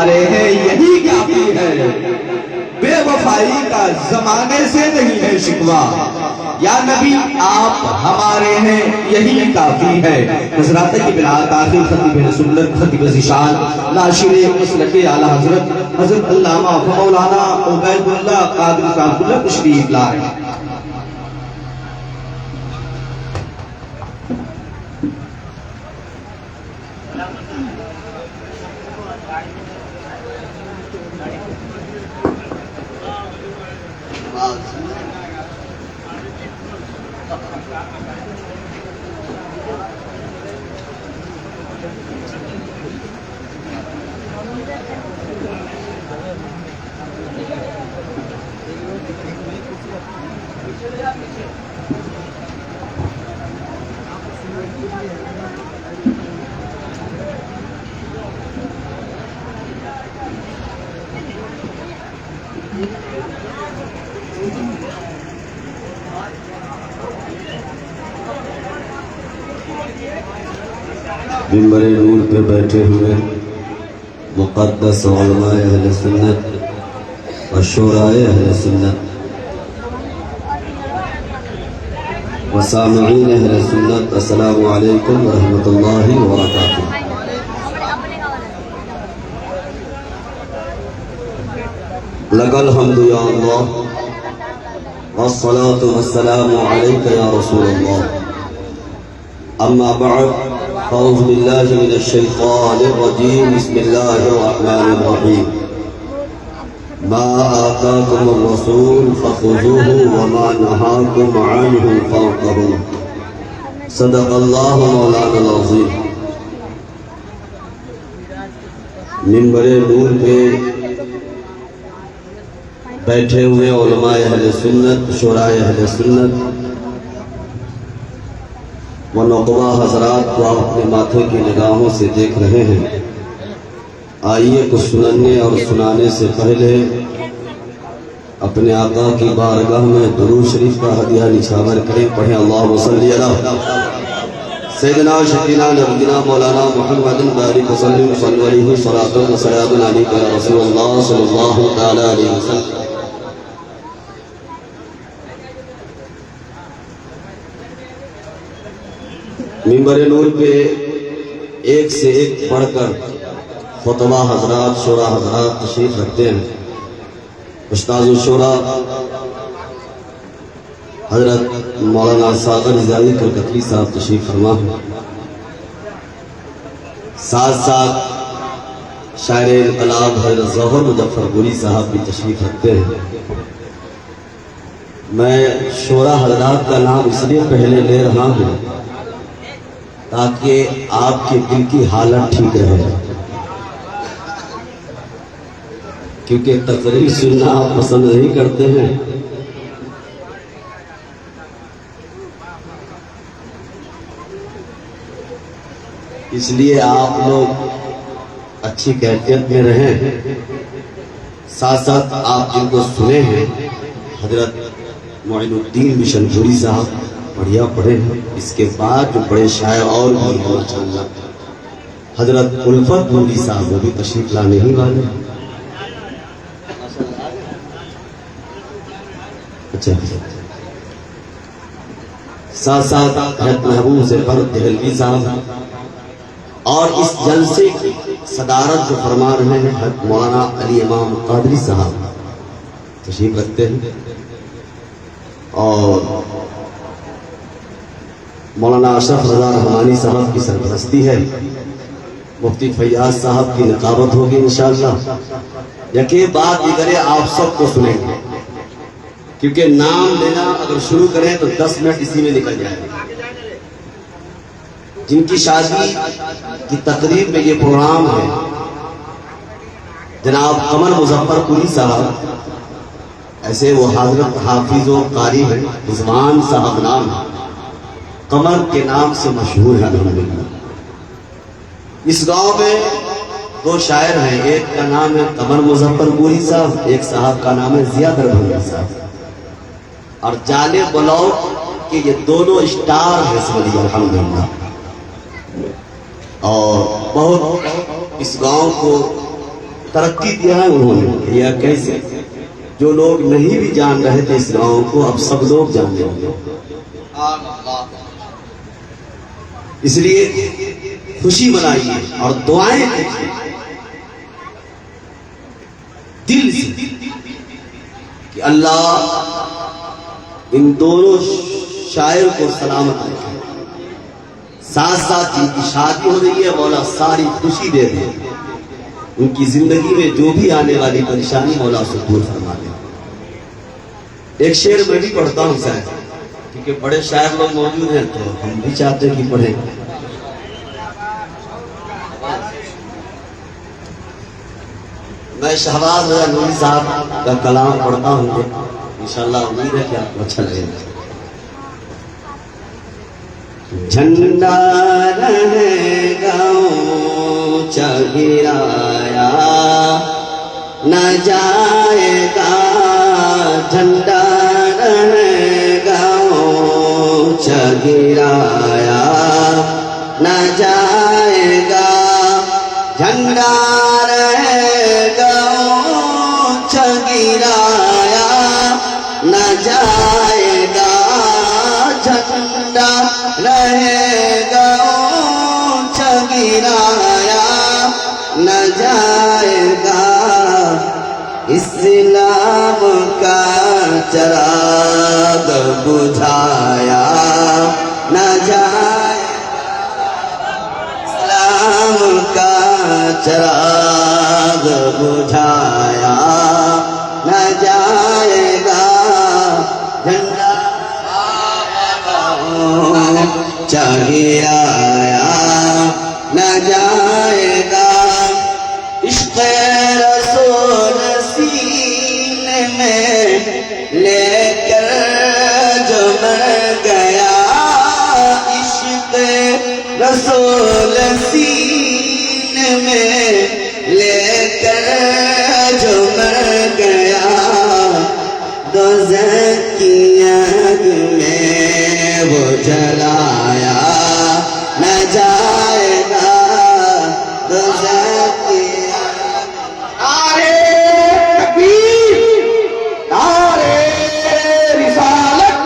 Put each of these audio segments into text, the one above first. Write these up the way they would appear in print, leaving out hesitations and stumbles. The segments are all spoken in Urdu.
ہیں یہی کافی ہے، بے وفائی کا زمانے سے نہیں ہے شکوہ، یا نبی آپ ہمارے ہیں یہی کافی ہے۔ حضرات کی بلاد آخر خطیب سنت، خطیب ذیشان، ناشر مسلک اعلی حضرت علامہ مولانا عبید اللہ قادری صاحب اللہ تشریف لائے۔ منبر نور پہ بیٹھے ہوئے مقدس علماء اہل سنت و شورائے اہل سنت و سامعین اہل سنت، السلام علیکم ورحمۃ اللہ وبرکاتہ۔ لک الحمد یا اللہ والصلاة والسلام علیک یا رسول اللہ، اما بعد اعوذ باللہ من الشیطان الرجیم، بسم اللہ الرحمن الرحیم۔ ما آتاکم الرسول فخذوه وما نہاکم عنہ فانتہوا، صدق اللہ مولانا العظیم۔ منبر نور پہ بیٹھے ہوئے علماء اہل سنت، شورائے اہل سنت و نقبہ حضرات کو آپ اپنے ماتھے کی نگاہوں سے دیکھ رہے ہیں۔ آئیے کچھ سننے اور سنانے سے پہلے اپنے آقا کی بارگاہ میں درود شریف کا ہدیہ نچھاور کریں۔ پڑھیں اللہم صلی علی سیدنا شفیعنا نبینا مولانا محمد بارک وسلم، صلی علیہ صلاۃ و سلام علیک یا رسول اللہ صلی اللہ تعالی علیہ وسلم۔ منبر نور پہ ایک سے ایک پڑھ کر خطبہ حضرات، شورا حضرات تشریف رکھتے ہیں۔ استاذ الشورا حضرت مولانا ساغر رضائی کلکتری صاحب تشریف فرما ہیں، ساتھ ساتھ شاعر انقلاب حضرت ظہر مظفر گوری صاحب بھی تشریف رکھتے ہیں۔ میں شورا حضرات کا نام اس لیے پہلے لے رہا ہوں تاکہ آپ کے دل کی حالت ٹھیک رہے، کیونکہ تقریر سننا آپ پسند نہیں کرتے ہیں۔ اس لیے آپ لوگ اچھی کیفیت میں رہیں، ساتھ ساتھ آپ جن کو سنے ہیں حضرت معین الدین مشن پوری صاحب بڑھیا پڑھے ہیں۔ اس کے بعد جو بڑے شاعر اور بھی ہیں ماشاءاللہ، حضرت الفت پوری صاحب وہ بھی تشریف لانے ہی والے۔ اچھا، ساتھ ساتھ حضرت محبوب سے فرد دہلوی صاحب، اور اس جلسے کی صدارت جو فرما رہے ہیں حضرت مولانا علی امام قادری صاحب تشریف رکھتے ہیں، اور مولانا اشرف رضا رحمانی صاحب کی سرپرستی ہے، مفتی فیاض صاحب کی نقابت ہوگی انشاءاللہ۔ یقین بات دیگر آپ سب کو سنیں گے، کیونکہ نام لینا اگر شروع کریں تو 10 منٹ اسی میں نکل جائے گا۔ جن کی شادی کی تقریب میں یہ پروگرام ہے جناب قمر مظفر پوری صاحب، ایسے وہ حضرت حافظ و قاری ہیں، رضوان صاحب نام ہے، قمر کے نام سے مشہور ہے الحمدللہ۔ اس گاؤں میں 2 شاعر ہیں، ایک کا نام ہے قمر مظفر پوری صاحب، ایک صاحب کا نام ہے ضیاء دربھنگی صاحب، اور جالے بلاؤ کہ یہ دونوں اسٹار ہیں اس ولی الحمدللہ، اور بہت اس گاؤں کو ترقی دیا ہے انہوں نے. یا کیسے؟ جو لوگ نہیں بھی جان رہے تھے اس گاؤں کو اب سب لوگ جاننے لگے. اس لیے خوشی منائیے اور دعائیں کیجیے دل سے کہ اللہ ان دونوں شاعر کو سلامت رکھے. ساتھ ساتھ جن کی شادی ہو رہی ہے مولا ساری خوشی دے دے. ان کی زندگی میں جو بھی آنے والی پریشانی مولا اسے دور فرما دے. ایک شعر میں بھی پڑھتا ہوں شاید کیونکہ بڑے شاعر لوگ موجود ہیں تو ہم بھی چاہتے ہیں کہ پڑھیں. میں شہباز رضا نوری صاحب کا کلام پڑھتا ہوں انشاءاللہ امید ہے کہ آپ کو اچھا لگے گا. جھنڈا رہے گا اونچا گرایا نہ جائے گا. جھنڈا رہے گا اونچا گرایا نہ جائے گا. جھنڈا رہے گا اونچا گرایا نہ جائے گا. جھنڈا رہے گا اونچا گرایا نہ جائے گا. اسلام کا چراغ بجھایا نہ جائے گا. اسلام کا چراغ بجھایا نہ جائے گا. جھنڈا چاہیے نہ جائے گا. عشق رسول سینے میں لے کر جو مر گیا. عشق رسول سینے میں لے کر جو مر گیا. دوزخ کی آگ میں وہ جلایا نہ جائے گا. دوزخ کی نعرے تکبیر، نعرے رسالت،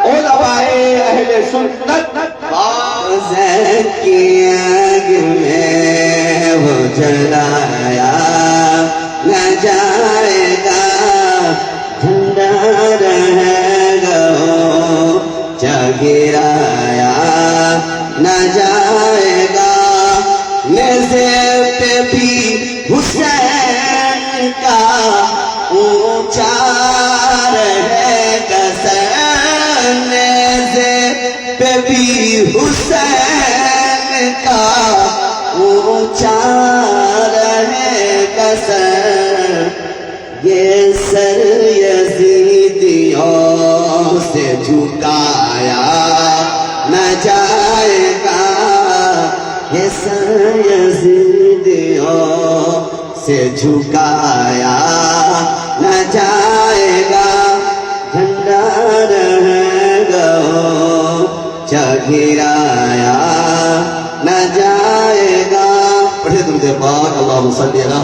علمائے اہل سنت. دوزخ کی آگ میں وہ جلایا نہ جائے گا. جھنڈا رہے گا اونچا گرایا نہ جائے گا. نیزے پہ بھی حسین کا اونچا رہے گا سر. نیزے پہ بھی حسین کا اونچا رہے گا سر. یہ سر یزیدیوں سے جھکایا نہ جائے گا. یہ سر یزیدیوں سے جھکایا نہ جائے گا. جھنڈا رہے گا اونچا گرایا نہ جائے گا. پڑھے تم سے پاک اللہم صلی علی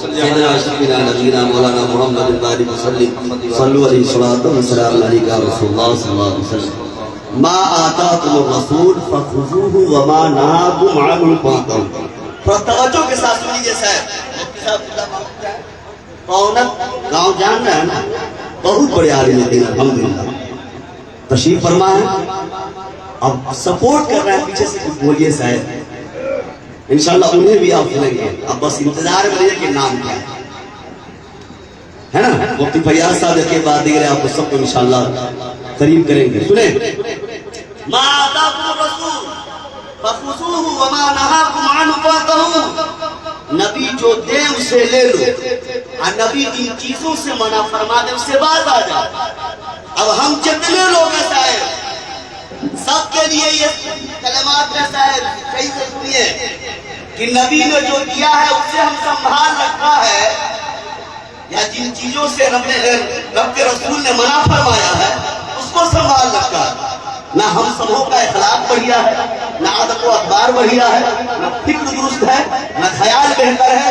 سیدنا شفیعنا نبینا مولانا محمد بارک وسلم صلو علیہ الصلوۃ والسلام علیکہ رسول اللہ صلی اللہ علیہ وسلم. ما آتاکم الرسول فخذوہ وما نہاکم عنہ فانتہوا. توجہ کے ساتھ سنیے صاحب. پونت گاؤں جان رہے ہیں نا، بہت بڑے عالم دین الحمدللہ تشریف فرما ہے. اب سپورٹ کر رہے ہیں پیچھے سے کچھ بولیے صاحب. انشاءاللہ انہیں بھی آپ سنیں گے. اب بس انتظار میں رہیے کہ نام کیا ہے نا. مفتی فیاض صاحب کے بعد دیگر آپ کو سب کو انشاءاللہ قریب کریں گے. سنیں ما آتاکم الرسول فخذوہ وما نہاکم عنہ فانتہوا. نبی جو دے اسے لے لو اور نبی جن چیزوں سے منع فرما دے اس سے باز آ جائے. اب ہم جتنے لوگ ہیں صاحب سب کے لیے یہ کلمات ہے صاحب صحیح سے سنیے کہ نبی نے جو دیا ہے اسے ہم سنبھال رکھا ہے یا جن چیزوں سے رب کے رسول نے منع فرمایا ہے اس کو سنبھال رکھا ہے. نہ ہم سبوں کا اخلاق بڑھیا ہے، نہ عادت و اخبار بڑھیا ہے، نہ فکر درست ہے، نہ خیال بہتر ہے.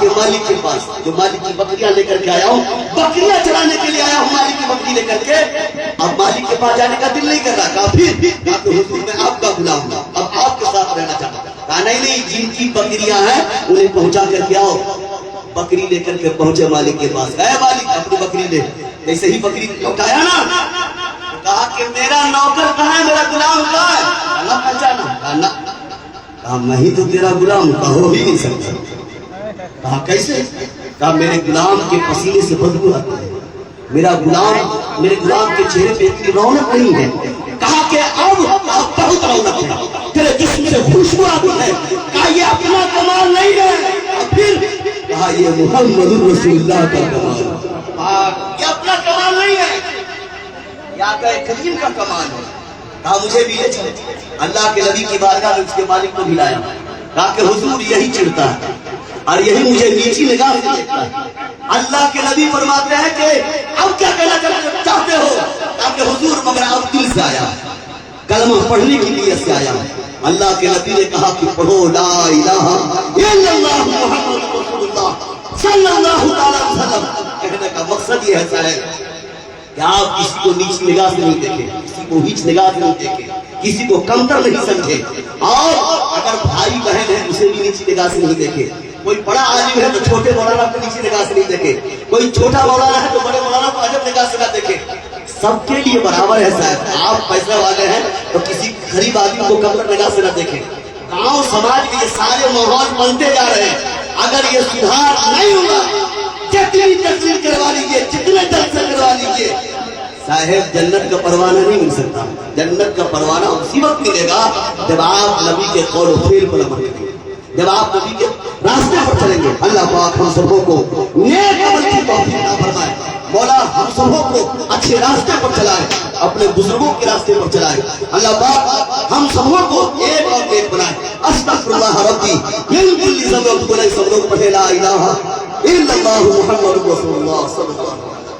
کہ مالک کے پاس جو مالک کی بکریاں لے کر کے آیا ہوں، بکریاں چرانے کے لیے آیا ہوں مالک کی بکری لے کر کے، اب مالک کے پاس جانے کا دل نہیں کر رہا، کہا پھر کہا کہ حضور میں آپ کا غلام ہوں، اب آپ کے ساتھ رہنا چاہتا ہوں، کہا نہیں جن کی بکریاں ہیں انہیں پہنچا کر کے آؤ، بکری لے کر کے پہنچے مالک کے پاس، اے مالک اپنی بکری لے، جیسے ہی بکری لوٹایا نا کہا کہ میرا نوکر کہاں ہے، میرا غلام کہاں ہے، کہا نہ پہچانا، کہا نہ، کہا میں ہی تو تیرا غلام ہوں، کہا ہو ہی نہیں سکتا، کہا کیسے، کہا میرے غلام کے پسینے سے بدبو آتا ہے، میرے غلام کے چہرے پہ اتنی رونق نہیں ہے، کہا کہ اب بہت رونق ہے، تیرے جسم سے خوشبو آتی ہے، کہا یہ اپنا کمال نہیں ہے، پھر کہا یہ محمد رسول اللہ کا کمال ہے، یہ اپنا کمال نہیں ہے، یہ آقا کریم کا کمال ہے، کہا مجھے بھی لے چلے، اللہ کے نبی کی بارگاہ میں اس کے مالک کو بھی لایا، کہا کہ حضور یہی چڑھتا ہے اور یہی مجھے نیچی نگاہ سے دیکھتا ہے، اللہ کے نبی فرماتے ہیں کہ اب کیا کہنا چاہتے ہو، کہا کہ حضور مگر اب دل سے آیا، کلمہ پڑھنے کی نیت سے آیا، اللہ کے نبی نے کہا کہ پڑھو لا الہ الا اللہ محمد رسول اللہ صلی اللہ علیہ وسلم، کہنے کا مقصد یہ ہے کہ آپ کسی کو نیچ نگاہ سے نہیں دیکھیں، کسی کو نیچ نگاہ سے نہیں دیکھیں، کسی کو کمتر نہیں سمجھے، اور اگر بھائی بہن ہے اسے بھی نیچی نگاہ سے نہیں دیکھے، کوئی بڑا عالم ہے تو چھوٹے مولانا کو نیچی نگاہ سے نہیں دیکھے، کوئی چھوٹا مولانا ہے تو بڑے مولانا کو عجب نگاہ سے نہ دیکھے، سب کے لیے برابر ہے صاحب، آپ پیسہ والے ہیں تو کسی غریب آدمی کو کمتر نگاہ سے نہ دیکھیں، گاؤں سماج کے یہ سارے ماحول بنتے جا رہے ہیں، اگر یہ سدھار نہیں ہوگا جتنی تقریر کروا لیجیے جتنے جلسے کروا لیجیے صاحب جنت کا پروانہ نہیں مل سکتا، جنت کا پروانہ اسی وقت ملے گا جب آپ نبی کے قول و فعل پر عمل کریں گے، جب آپ نبی کے راستے پر چلیں گے، اللہ پاک ہم سبوں کو نیک عمل کی توفیق عطا فرمائے، مولا ہم سبوں کو اچھے راستے پر چلائے، اپنے بزرگوں کے راستے پر چلائے، اللہ پاک ہم سبوں کو ایک اور ایک بنائے، استغفر اللہ ربی من کل ذنب، سب لوگ پڑھے لا الہ الا اللہ محمد رسول اللہ صلی اللہ علیہ وسلم۔